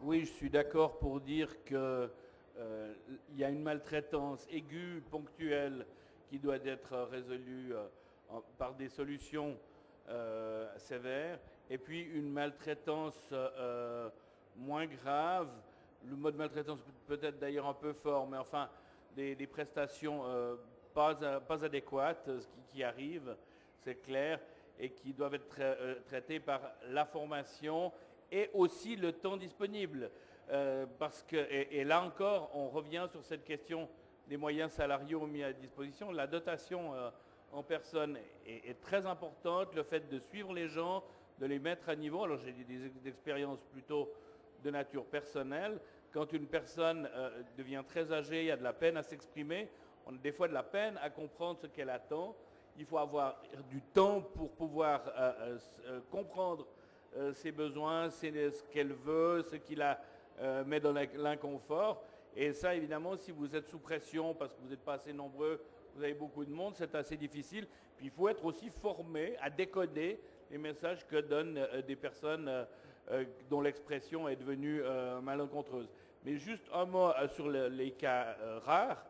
Oui, je suis d'accord pour dire que il y a une maltraitance aiguë, ponctuelle, qui doit être résolue par des solutions sévères, et puis une maltraitance moins grave. Le mot de maltraitance peut-être d'ailleurs un peu fort, mais enfin des prestations pas adéquates qui arrivent, c'est clair, et qui doivent être traitées par la formation et aussi le temps disponible. Parce que, et là encore, on revient sur cette question des moyens salariaux mis à disposition. La dotation en personne est très importante. Le fait de suivre les gens, de les mettre à niveau. Alors j'ai des expériences plutôt de nature personnelle. Quand une personne devient très âgée, il y a de la peine à s'exprimer. On a des fois de la peine à comprendre ce qu'elle attend. Il faut avoir du temps pour pouvoir comprendre ses besoins, ce qu'elle veut, ce qui la met dans l'inconfort. Et ça, évidemment, si vous êtes sous pression parce que vous n'êtes pas assez nombreux, vous avez beaucoup de monde, c'est assez difficile. Puis il faut être aussi formé à décoder les messages que donnent des personnes dont l'expression est devenue malencontreuse. Mais juste un mot sur les cas rares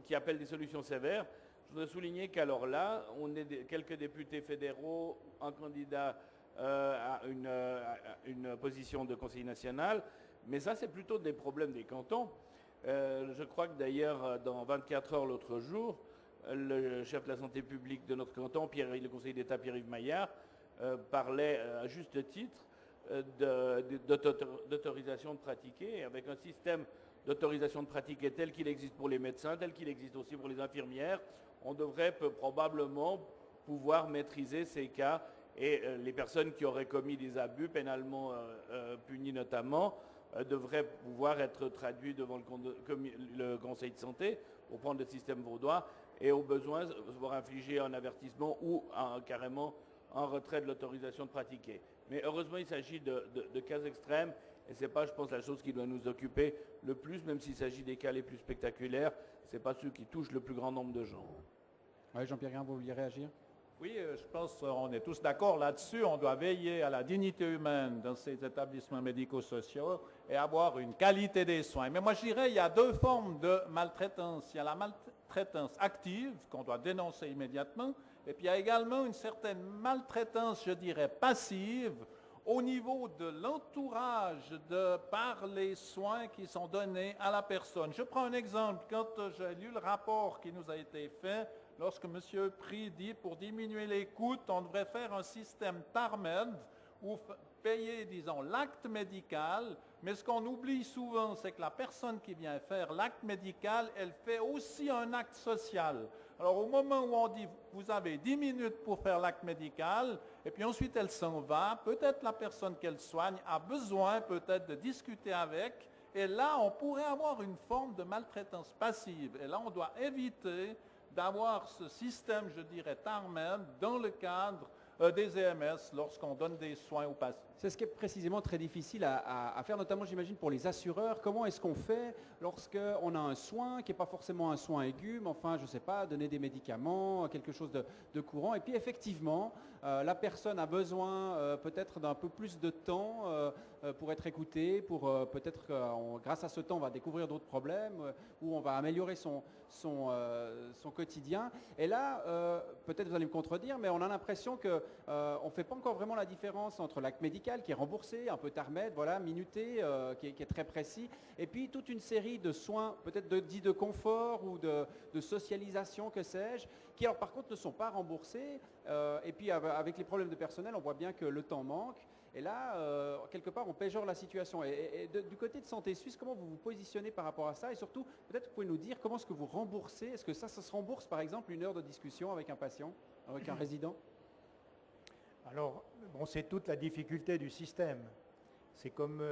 qui appellent des solutions sévères. Je voudrais souligner qu'alors là, on est quelques députés fédéraux, un candidat à une position de conseiller national, mais ça c'est plutôt des problèmes des cantons. Je crois que d'ailleurs dans 24 heures l'autre jour, le chef de la santé publique de notre canton, le conseiller d'État Pierre-Yves Maillard, parlait à juste titre d'autorisation de pratiquer, avec un système d'autorisation de pratiquer tel qu'il existe pour les médecins, tel qu'il existe aussi pour les infirmières. On devrait probablement pouvoir maîtriser ces cas et les personnes qui auraient commis des abus pénalement punis notamment devraient pouvoir être traduites devant le Conseil de santé pour prendre le système vaudois et au besoin se voir infliger un avertissement ou carrément un retrait de l'autorisation de pratiquer. Mais heureusement, il s'agit de cas extrêmes et ce n'est pas, je pense, la chose qui doit nous occuper le plus, même s'il s'agit des cas les plus spectaculaires, ce n'est pas ceux qui touchent le plus grand nombre de gens. Oui, Jean-Pierre Guérin, vous vouliez réagir? Oui, je pense qu'on est tous d'accord là-dessus. On doit veiller à la dignité humaine dans ces établissements médico-sociaux et avoir une qualité des soins. Mais moi, je dirais qu'il y a deux formes de maltraitance. Il y a la maltraitance active qu'on doit dénoncer immédiatement. Et puis, il y a également une certaine maltraitance, je dirais, passive au niveau de l'entourage par les soins qui sont donnés à la personne. Je prends un exemple. Quand j'ai lu le rapport qui nous a été fait, lorsque M. Prix dit pour diminuer les coûts, on devrait faire un système TARMED ou payer, disons, l'acte médical, mais ce qu'on oublie souvent, c'est que la personne qui vient faire l'acte médical, elle fait aussi un acte social. Alors, au moment où on dit, vous avez 10 minutes pour faire l'acte médical, et puis ensuite elle s'en va, peut-être la personne qu'elle soigne a besoin peut-être de discuter avec, et là, on pourrait avoir une forme de maltraitance passive. Et là, on doit éviter d'avoir ce système, je dirais, TARMED dans le cadre des EMS lorsqu'on donne des soins aux patients. C'est ce qui est précisément très difficile à faire, notamment j'imagine pour les assureurs. Comment est-ce qu'on fait lorsqu'on a un soin qui n'est pas forcément un soin aigu, mais enfin, je ne sais pas, donner des médicaments, quelque chose de courant. Et puis effectivement, la personne a besoin peut-être d'un peu plus de temps pour être écoutée, pour peut-être grâce à ce temps, on va découvrir d'autres problèmes, ou on va améliorer son quotidien. Et là, peut-être vous allez me contredire, mais on a l'impression que on ne fait pas encore vraiment la différence entre l'acte médical qui est remboursé, un peu TARMED, voilà, minuté, qui est très précis, et puis toute une série de soins, peut-être dits de confort ou de socialisation, que sais-je, qui alors par contre ne sont pas remboursés. Et puis avec les problèmes de personnel, on voit bien que le temps manque. Et là, quelque part, on péjore la situation. Et du côté de Santé Suisse, comment vous vous positionnez par rapport à ça? Et surtout, peut-être vous pouvez nous dire comment est-ce que vous remboursez? Est-ce que ça se rembourse, par exemple, une heure de discussion avec un patient, avec un résident? Alors, bon, c'est toute la difficulté du système. C'est comme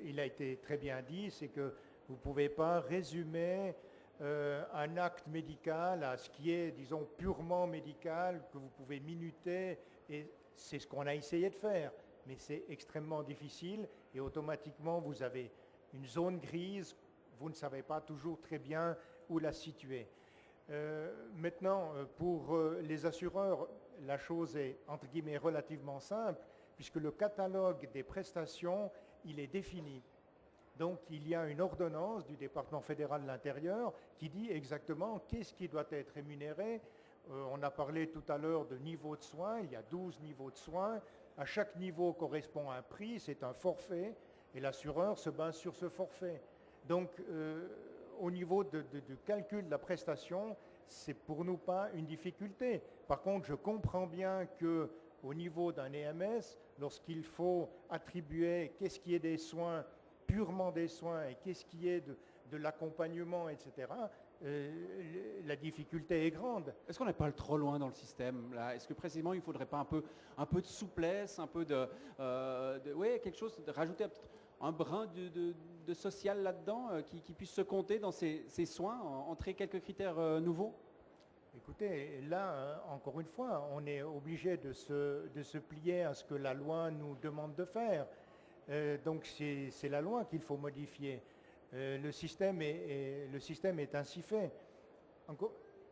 il a été très bien dit, c'est que vous ne pouvez pas résumer un acte médical à ce qui est, disons, purement médical, que vous pouvez minuter, et c'est ce qu'on a essayé de faire. Mais c'est extrêmement difficile et automatiquement, vous avez une zone grise, vous ne savez pas toujours très bien où la situer. Maintenant, pour les assureurs, la chose est, entre guillemets, relativement simple, puisque le catalogue des prestations, il est défini. Donc il y a une ordonnance du département fédéral de l'Intérieur qui dit exactement qu'est-ce qui doit être rémunéré. On a parlé tout à l'heure de niveau de soins, il y a 12 niveaux de soins. À chaque niveau correspond un prix, c'est un forfait, et l'assureur se base sur ce forfait. Donc au niveau du calcul de la prestation, c'est pour nous pas une difficulté. Par contre, je comprends bien qu'au niveau d'un EMS, lorsqu'il faut attribuer qu'est-ce qui est des soins, purement des soins, et qu'est-ce qui est de l'accompagnement, etc., la difficulté est grande. Est-ce qu'on n'est pas trop loin dans le système là? Est-ce que précisément il ne faudrait pas un peu de souplesse, un peu ouais, quelque chose, de rajouter un brin de social là-dedans qui puisse se compter dans ces soins, entrer quelques critères nouveaux? Écoutez, là, encore une fois, on est obligé de se plier à ce que la loi nous demande de faire. Donc c'est la loi qu'il faut modifier. Le système est ainsi fait.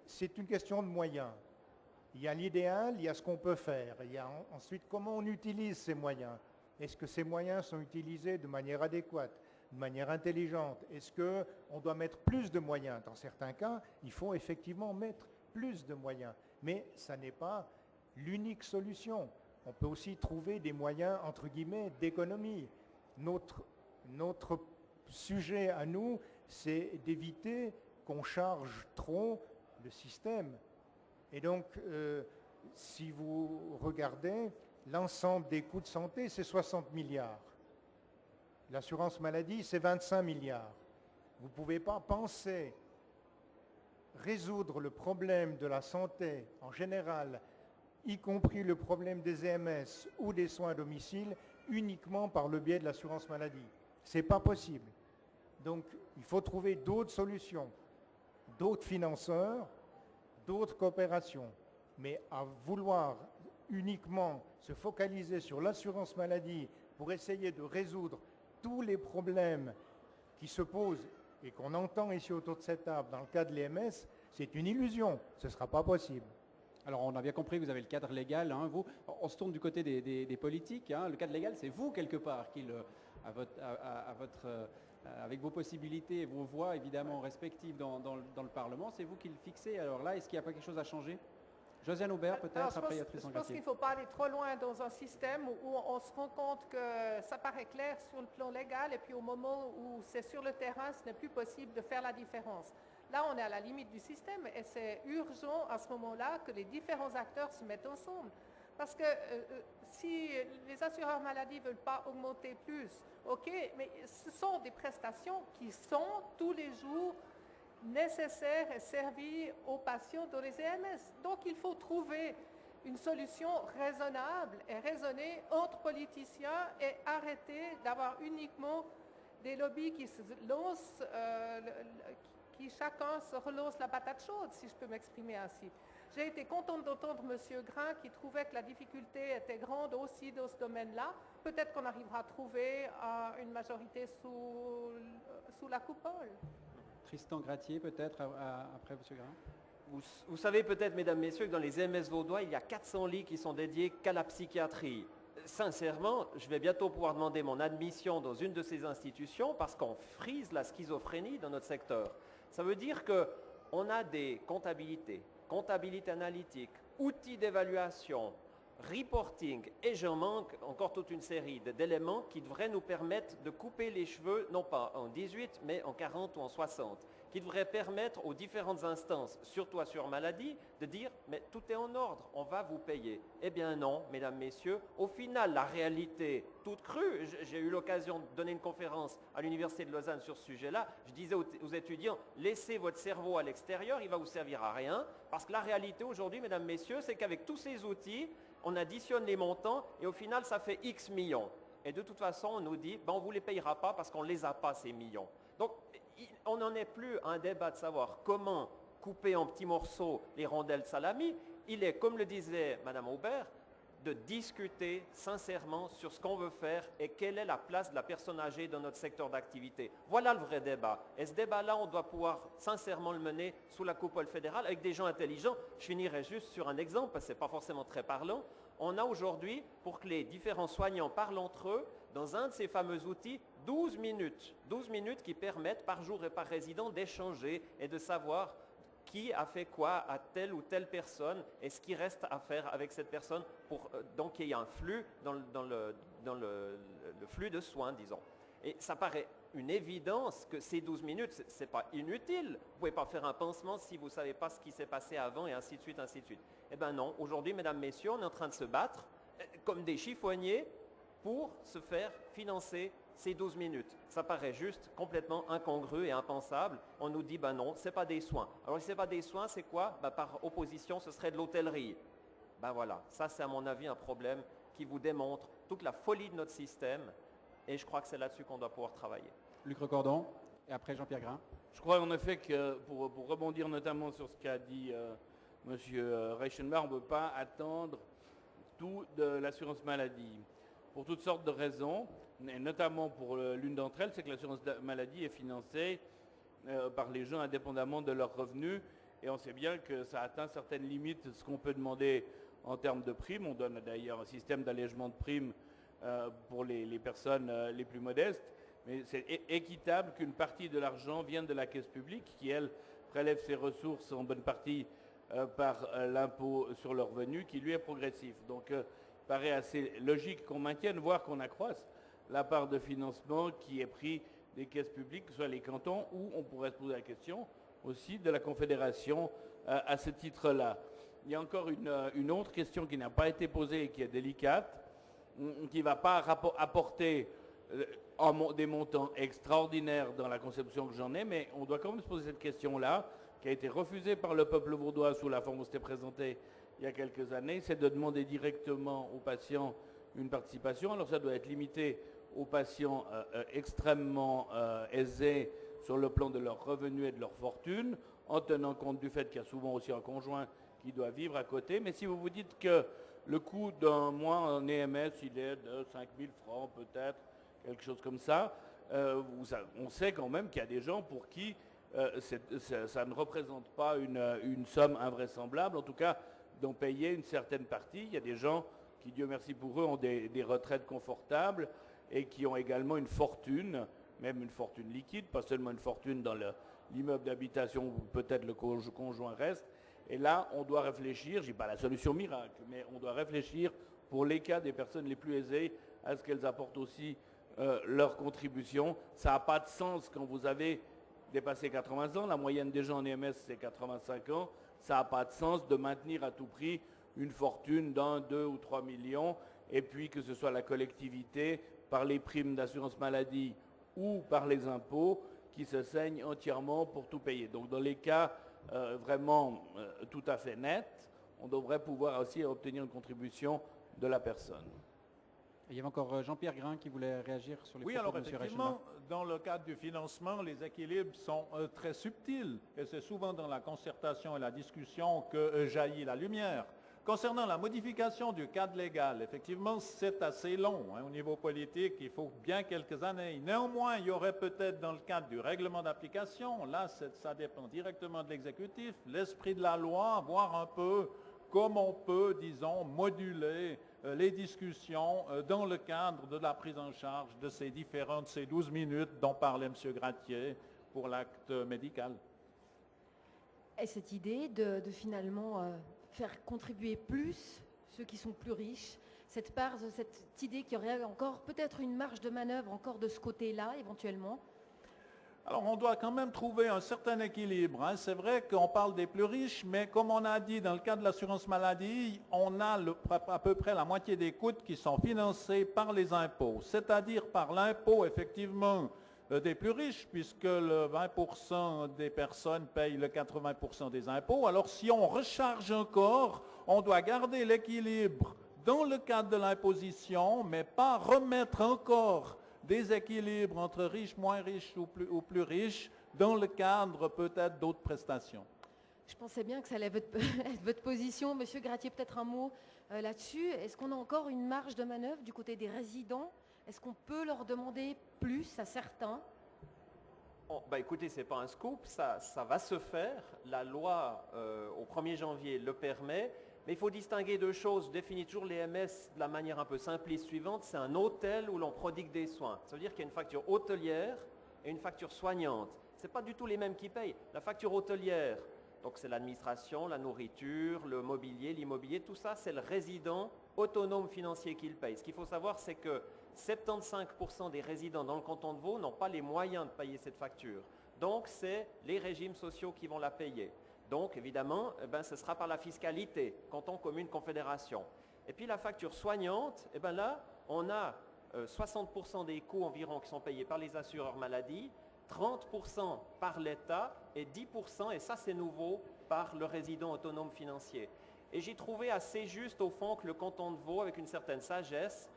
C'est une question de moyens. Il y a l'idéal, il y a ce qu'on peut faire. Il y a ensuite comment on utilise ces moyens. Est-ce que ces moyens sont utilisés de manière adéquate, de manière intelligente? Est-ce qu'on doit mettre plus de moyens? Dans certains cas, il faut effectivement mettre plus de moyens. Mais ça n'est pas l'unique solution. On peut aussi trouver des moyens, entre guillemets, d'économie. Notre sujet à nous, c'est d'éviter qu'on charge trop le système. Et donc, si vous regardez, l'ensemble des coûts de santé, c'est 60 milliards. L'assurance maladie, c'est 25 milliards. Vous ne pouvez pas penser résoudre le problème de la santé en général, y compris le problème des EMS ou des soins à domicile, uniquement par le biais de l'assurance maladie. Ce n'est pas possible. Donc, il faut trouver d'autres solutions, d'autres financeurs, d'autres coopérations. Mais à vouloir uniquement se focaliser sur l'assurance maladie pour essayer de résoudre tous les problèmes qui se posent et qu'on entend ici autour de cette table dans le cas de l'EMS, c'est une illusion. Ce ne sera pas possible. Alors, on a bien compris que vous avez le cadre légal. Hein, vous, on se tourne du côté des politiques. Hein. Le cadre légal, c'est vous, quelque part, qui avec vos possibilités et vos voix, évidemment, respectives dans le Parlement, c'est vous qui le fixez. Alors là, est-ce qu'il n'y a pas quelque chose à changer? Josiane Aubert, peut-être, après il y a Tristan Je pense Gratier. qu'il ne faut pas aller trop loin dans un système où on se rend compte que ça paraît clair sur le plan légal et puis au moment où c'est sur le terrain, ce n'est plus possible de faire la différence. Là, on est à la limite du système et c'est urgent à ce moment-là que les différents acteurs se mettent ensemble. Parce que si les assureurs maladie ne veulent pas augmenter plus, ok, mais ce sont des prestations qui sont tous les jours nécessaires et servies aux patients dans les EMS. Donc, il faut trouver une solution raisonnable et raisonnée entre politiciens et arrêter d'avoir uniquement des lobbies qui se lancent, qui chacun se relance la patate chaude, si je peux m'exprimer ainsi. J'ai été contente d'entendre M. Grain qui trouvait que la difficulté était grande aussi dans ce domaine-là. Peut-être qu'on arrivera à trouver une majorité sous la coupole. Tristan Gratier, peut-être, après M. Grain. Vous savez peut-être, mesdames, messieurs, que dans les EMS vaudois, il y a 400 lits qui sont dédiés qu'à la psychiatrie. Sincèrement, je vais bientôt pouvoir demander mon admission dans une de ces institutions parce qu'on frise la schizophrénie dans notre secteur. Ça veut dire qu'on a des comptabilités, comptabilité analytique, outils d'évaluation, reporting, et j'en manque encore toute une série d'éléments qui devraient nous permettre de couper les cheveux, non pas en 18, mais en 40 ou en 60, qui devraient permettre aux différentes instances, surtout assurance maladie, de dire « mais tout est en ordre, on va vous payer ». Eh bien non, mesdames, messieurs, au final, la réalité toute crue, j'ai eu l'occasion de donner une conférence à l'Université de Lausanne sur ce sujet-là, je disais aux étudiants « laissez votre cerveau à l'extérieur, il va vous servir à rien », parce que la réalité aujourd'hui, mesdames, messieurs, c'est qu'avec tous ces outils, on additionne les montants et au final, ça fait X millions. Et de toute façon, on nous dit, on ne vous les payera pas parce qu'on ne les a pas, ces millions. Donc, on n'en est plus à un débat de savoir comment couper en petits morceaux les rondelles de salami. Il est, comme le disait Mme Aubert, de discuter sincèrement sur ce qu'on veut faire et quelle est la place de la personne âgée dans notre secteur d'activité. Voilà le vrai débat. Et ce débat-là, on doit pouvoir sincèrement le mener sous la coupole fédérale avec des gens intelligents. Je finirai juste sur un exemple, parce que ce n'est pas forcément très parlant. On a aujourd'hui, pour que les différents soignants parlent entre eux, dans un de ces fameux outils 12 minutes. 12 minutes qui permettent par jour et par résident d'échanger et de savoir qui a fait quoi à telle ou telle personne et ce qui reste à faire avec cette personne pour donc qu'il y ait un flux dans le flux de soins, disons. Et ça paraît une évidence que ces 12 minutes, ce n'est pas inutile. Vous ne pouvez pas faire un pansement si vous ne savez pas ce qui s'est passé avant et ainsi de suite, ainsi de suite. Eh bien non, aujourd'hui, mesdames, messieurs, on est en train de se battre comme des chiffonniers pour se faire financer ces 12 minutes. Ça paraît juste complètement incongru et impensable. On nous dit, ben non, ce n'est pas des soins. Alors si ce n'est pas des soins, c'est quoi? Ben, par opposition, ce serait de l'hôtellerie. Ben voilà, ça c'est à mon avis un problème qui vous démontre toute la folie de notre système et je crois que c'est là-dessus qu'on doit pouvoir travailler. Luc Recordon, et après Jean-Pierre Grain. Je crois en effet que pour rebondir notamment sur ce qu'a dit M. Reichenbach, on ne peut pas attendre tout de l'assurance maladie. Pour toutes sortes de raisons, et notamment pour l'une d'entre elles, c'est que l'assurance maladie est financée par les gens indépendamment de leurs revenus. Et on sait bien que ça atteint certaines limites de ce qu'on peut demander en termes de primes. On donne d'ailleurs un système d'allègement de primes pour les personnes les plus modestes. Mais c'est équitable qu'une partie de l'argent vienne de la caisse publique qui, elle, prélève ses ressources en bonne partie par l'impôt sur le revenu qui, lui, est progressif. Donc, il paraît assez logique qu'on maintienne, voire qu'on accroisse la part de financement qui est pris des caisses publiques, que ce soit les cantons ou, on pourrait se poser la question, aussi de la Confédération à ce titre-là. Il y a encore une autre question qui n'a pas été posée et qui est délicate, qui ne va pas apporter des montants extraordinaires dans la conception que j'en ai, mais on doit quand même se poser cette question-là, qui a été refusée par le peuple vaudois sous la forme où c'était présenté il y a quelques années, c'est de demander directement aux patients une participation. Alors ça doit être limité aux patients extrêmement aisés sur le plan de leurs revenus et de leur fortune, en tenant compte du fait qu'il y a souvent aussi un conjoint qui doit vivre à côté. Mais si vous vous dites que le coût d'un mois en EMS, il est de 5 000 francs peut-être, quelque chose comme ça, on sait quand même qu'il y a des gens pour qui ça ne représente pas une somme invraisemblable, en tout cas d'en payer une certaine partie. Il y a des gens qui, Dieu merci pour eux, ont des retraites confortables et qui ont également une fortune, même une fortune liquide, pas seulement une fortune dans l'immeuble d'habitation où peut-être le conjoint reste. Et là, on doit réfléchir, je ne dis pas la solution miracle, mais on doit réfléchir pour les cas des personnes les plus aisées à ce qu'elles apportent aussi leur contribution. Ça n'a pas de sens quand vous avez dépassé 80 ans, la moyenne des gens en EMS c'est 85 ans, ça n'a pas de sens de maintenir à tout prix une fortune d'1, 2 ou 3 millions et puis que ce soit la collectivité par les primes d'assurance maladie ou par les impôts qui se saignent entièrement pour tout payer. Donc dans les cas vraiment tout à fait nets, on devrait pouvoir aussi obtenir une contribution de la personne. Il y avait encore Jean-Pierre Grain qui voulait réagir sur les Oui, propos alors de M. Reichenbach. effectivement, dans le cadre du financement, les équilibres sont très subtils et c'est souvent dans la concertation et la discussion que jaillit la lumière. Concernant la modification du cadre légal, effectivement, c'est assez long au niveau politique, il faut bien quelques années. Néanmoins, il y aurait peut-être dans le cadre du règlement d'application, là ça dépend directement de l'exécutif, l'esprit de la loi, voir un peu comment on peut, disons, moduler les discussions dans le cadre de la prise en charge de ces 12 minutes dont parlait M. Gratier pour l'acte médical. Et cette idée de finalement faire contribuer plus ceux qui sont plus riches, cette idée qu'il y aurait encore peut-être une marge de manœuvre encore de ce côté-là éventuellement. Alors, on doit quand même trouver un certain équilibre. C'est vrai qu'on parle des plus riches, mais comme on a dit dans le cas de l'assurance maladie, on a à peu près la moitié des coûts qui sont financés par les impôts, c'est-à-dire par l'impôt, effectivement, des plus riches, puisque le 20% des personnes payent le 80% des impôts. Alors, si on recharge encore, on doit garder l'équilibre dans le cadre de l'imposition, mais pas remettre encore des équilibres entre riches, moins riches ou plus riches dans le cadre peut-être d'autres prestations. Je pensais bien que ça allait être votre position. Monsieur Gratier, peut-être un mot là-dessus. Est-ce qu'on a encore une marge de manœuvre du côté des résidents? Est-ce qu'on peut leur demander plus à certains? Écoutez, ce n'est pas un scoop, ça va se faire. La loi au 1er janvier le permet. Mais il faut distinguer deux choses. Je définis toujours les MS de la manière un peu simpliste suivante. C'est un hôtel où l'on prodigue des soins. Ça veut dire qu'il y a une facture hôtelière et une facture soignante. Ce n'est pas du tout les mêmes qui payent. La facture hôtelière, donc c'est l'administration, la nourriture, le mobilier, l'immobilier, tout ça, c'est le résident autonome financier qui le paye. Ce qu'il faut savoir, c'est que 75% des résidents dans le canton de Vaud n'ont pas les moyens de payer cette facture. Donc, c'est les régimes sociaux qui vont la payer. Donc, évidemment, ce sera par la fiscalité, canton, commune, confédération. Et puis, la facture soignante, là, on a 60% des coûts environ qui sont payés par les assureurs maladie, 30% par l'État et 10%, et ça c'est nouveau, par le résident autonome financier. Et j'ai trouvé assez juste au fond que le canton de Vaud, avec une certaine sagesse,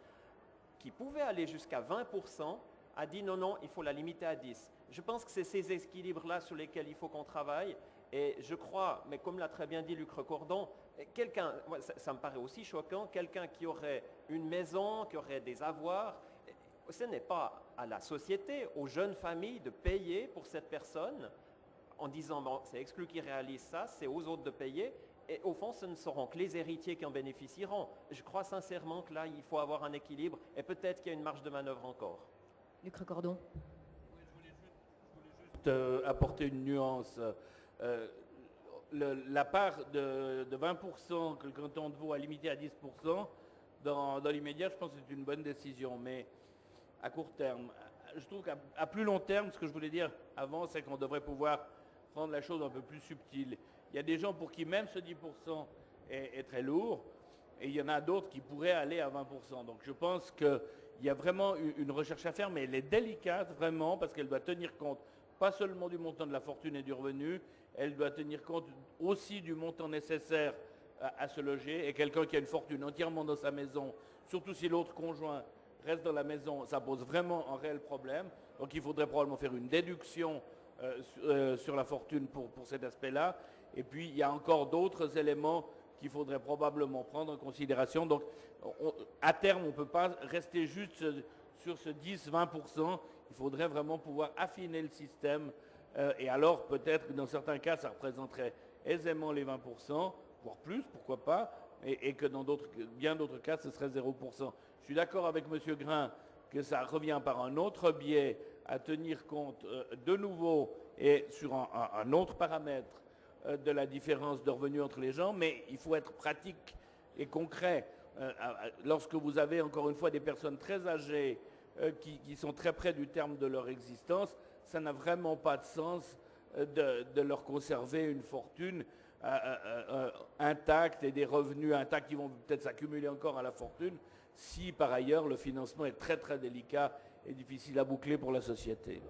qui pouvait aller jusqu'à 20%, a dit non, non, il faut la limiter à 10%. Je pense que c'est ces équilibres-là sur lesquels il faut qu'on travaille. Et je crois, mais comme l'a très bien dit Luc Recordon, quelqu'un, ça me paraît aussi choquant, quelqu'un qui aurait une maison, qui aurait des avoirs, ce n'est pas à la société, aux jeunes familles de payer pour cette personne en disant bon, c'est exclu qu'ils réalisent ça, c'est aux autres de payer. Et au fond, ce ne seront que les héritiers qui en bénéficieront. Je crois sincèrement que là, il faut avoir un équilibre et peut-être qu'il y a une marge de manœuvre encore. Luc Recordon. Je voulais juste apporter une nuance. La part de 20% que le canton de Vaud a limité à 10%, dans l'immédiat, je pense que c'est une bonne décision. Mais à court terme, je trouve qu'à plus long terme, ce que je voulais dire avant, c'est qu'on devrait pouvoir rendre la chose un peu plus subtile. Il y a des gens pour qui même ce 10% est très lourd, et il y en a d'autres qui pourraient aller à 20%. Donc je pense qu'il y a vraiment une recherche à faire, mais elle est délicate vraiment, parce qu'elle doit tenir compte pas seulement du montant de la fortune et du revenu, elle doit tenir compte aussi du montant nécessaire à se loger. Et quelqu'un qui a une fortune entièrement dans sa maison, surtout si l'autre conjoint reste dans la maison, ça pose vraiment un réel problème. Donc il faudrait probablement faire une déduction sur la fortune pour cet aspect-là. Et puis il y a encore d'autres éléments qu'il faudrait probablement prendre en considération. Donc à terme, on ne peut pas rester juste sur ce 10-20%. Il faudrait vraiment pouvoir affiner le système. Et alors peut-être que dans certains cas, ça représenterait aisément les 20%, voire plus, pourquoi pas, et que dans bien d'autres cas, ce serait 0%. Je suis d'accord avec M. Grain que ça revient par un autre biais à tenir compte de nouveau et sur un autre paramètre de la différence de revenus entre les gens, mais il faut être pratique et concret. Lorsque vous avez encore une fois des personnes très âgées qui sont très près du terme de leur existence, ça n'a vraiment pas de sens de leur conserver une fortune intacte et des revenus intacts qui vont peut-être s'accumuler encore à la fortune si par ailleurs le financement est très très délicat et difficile à boucler pour la société.